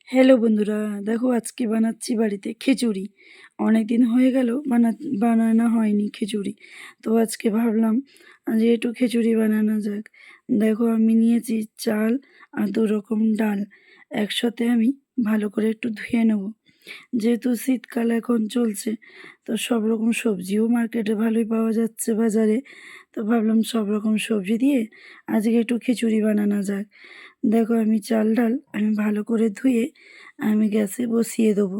Hello বন্ধুরা, দেখো আজকে বানাচ্ছি বাড়িতে খিচুড়ি। অনেক দিন হয়ে গেল বানানো হয়নি খিচুড়ি। তো আজকে ভাবলাম যে একটু খিচুড়ি বানানো যাক। দেখো আমি নিয়েছি চাল আর 2 রকম ডাল। একসাথে আমি ভালো করে একটু ধুয়ে নেব। যেহেতু শীতকাল এখন চলছে, তো সব রকম সবজিও মার্কেটে ভালোই পাওয়া যাচ্ছে বাজারে। তো ভাবলাম সব রকম সবজি দিয়ে আজকে একটু খিচুড়ি বানানো যাক। দেখো আমি চাল ডাল আমি ভালো করে ধুয়ে আমি গ্যাসে বসিয়ে দেবো।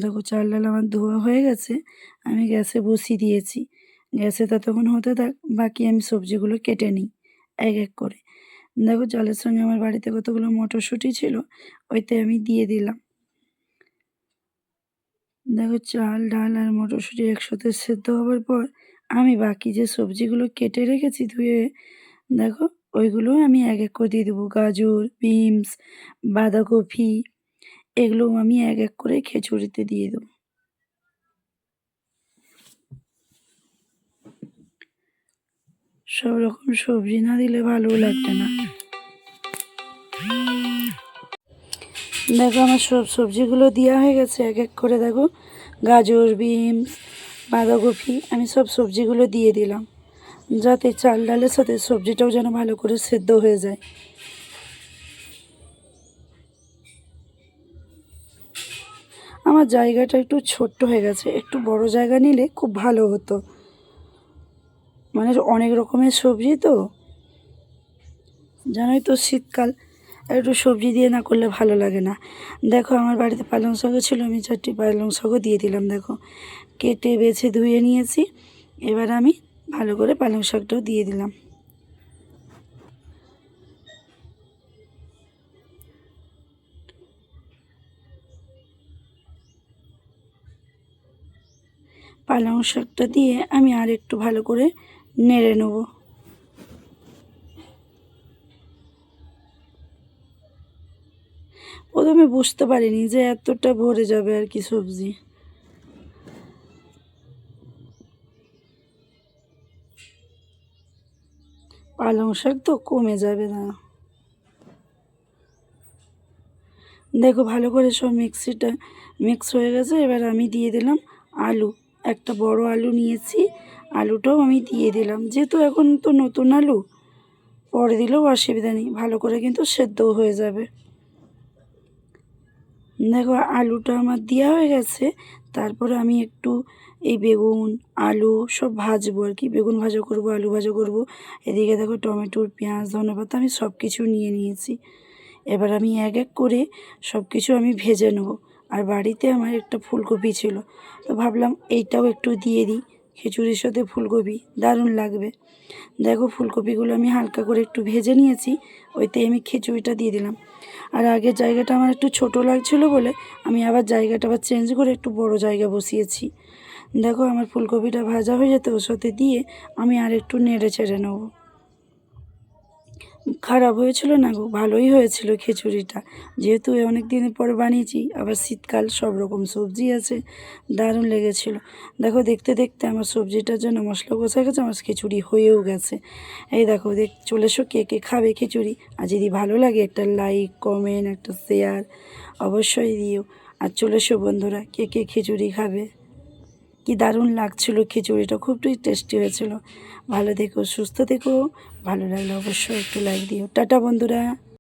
দেখো চাল ডাল আমার ধোয়া হয়ে গেছে, আমি গ্যাসে বসিয়ে দিয়েছি। গ্যাসে ততক্ষণ হতে থাক, বাকি আমি সবজিগুলো কেটে নিই এক এক করে। দেখো চালের সঙ্গে আমার বাড়িতে কতগুলো মটরশুঁটি ছিল, ওইতে আমি দিয়ে দিলাম। দেখো চাল ডাল আর মটরশুঁটি একসাথে সেদ্ধ হওয়ার পর আমি বাকি যে সবজিগুলো কেটে রেখেছি ধুয়ে, দেখো ওইগুলো আমি এক এক করে দিয়ে দেবো। গাজর, বিনস, বাঁধাকপি, এগুলো আমি এক এক করে খিচুড়িতে দিয়ে দেবো। সব রকম সবজি না দিলে ভালো লাগবে না। দেখো আমার সব সবজিগুলো দেওয়া হয়ে গেছে এক এক করে। দেখো গাজর, বিনস, বাঁধাকপি আমি সব সবজিগুলো দিয়ে দিলাম, যাতে চাল ডালের সাথে সবজিটাও যেন ভালো করে সেদ্ধ হয়ে যায়। আমার জায়গাটা একটু ছোট্ট হয়ে গেছে, একটু বড় জায়গা নিলে খুব ভালো হতো। মানে অনেক রকমের সবজি তো, জানোই তো শীতকাল, একটু সবজি দিয়ে না করলে ভালো লাগে না। দেখো আমার বাড়িতে পালং শাকও ছিল, আমি 4টি পালং শাকও দিয়ে দিলাম। দেখো কেটে বেছে ধুয়ে নিয়েছি, এবার আমি ভালো করে পালং শাকটাও দিয়ে দিলাম। পালং শাকটা দিয়ে আমি আর একটু ভালো করে নেড়ে নেব। প্রথমে বুঝতে পারিনি যে এতটা ভরে যাবে আর কি সবজি। পালং শাক তো কমে যাবে না। দেখো ভালো করে সব মিক্স হয়ে গেছে। এবার আমি দিয়ে দিলাম আলু। একটা বড় আলু নিয়েছি, আলুটাও আমি দিয়ে দিলাম। যেহেতু এখন তো নতুন আলু, পরে দিলেও অসুবিধা নেই, ভালো করে কিন্তু সেদ্ধও হয়ে যাবে। দেখো আলুটা আমার দেওয়া হয়ে গেছে। তারপরে আমি একটু এই বেগুন, আলু সব ভাজবো আর কি। বেগুন ভাজা করব, আলু ভাজা করব। এদিকে দেখো টমেটো, পেঁয়াজ, ধনেপাতা আমি সব কিছু নিয়ে নিয়েছি। এবার আমি এক এক করে সব কিছু আমি ভেজে নেব। আর বাড়িতে আমার একটা ফুলকপি ছিল, তো ভাবলাম এইটাও একটু দিয়ে দিই। খিচুড়ির সাথে ফুলকপি দারুণ লাগবে। দেখো ফুলকপিগুলো আমি হালকা করে একটু ভেজে নিয়েছি, ওইতে আমি খিচুড়িটা দিয়ে দিলাম। আর আগের জায়গাটা আমার একটু ছোট লাগছিল বলে আমি আবার জায়গাটা চেঞ্জ করে একটু বড় জায়গা বসিয়েছি। দেখো আমার ফুলকপিটা ভাজা হয়ে যেতে ওর সাথে দিয়ে আমি আর একটু নেড়ে চেড়ে নেবো। খারাপ হয়েছিল না গো, ভালোই হয়েছিল খিচুড়িটা। যেহেতু অনেক দিনের পরে বানিয়েছি, আবার শীতকাল, সব রকম সবজি আছে, দারুণ লেগেছিল। দেখো দেখতে দেখতে আমার সবজিটার জন্য মশলা কষা গেছে, আমার খিচুড়ি হয়েও গেছে। এই দেখো চলে এসো, কে কে খাবে খিচুড়ি। আর যদি ভালো লাগে একটা লাইক, কমেন্ট, একটা শেয়ার অবশ্যই দিও। আর চলে এসো বন্ধুরা, কে কে খিচুড়ি খাবে। কি দারুণ লাগছিল খিচুড়িটা, খুবই টেস্টি হয়েছিল। ভালো থেকো, সুস্থ থেকো। ভালো লাগলে অবশ্যই একটু লাইক দিও। টাটা বন্ধুরা।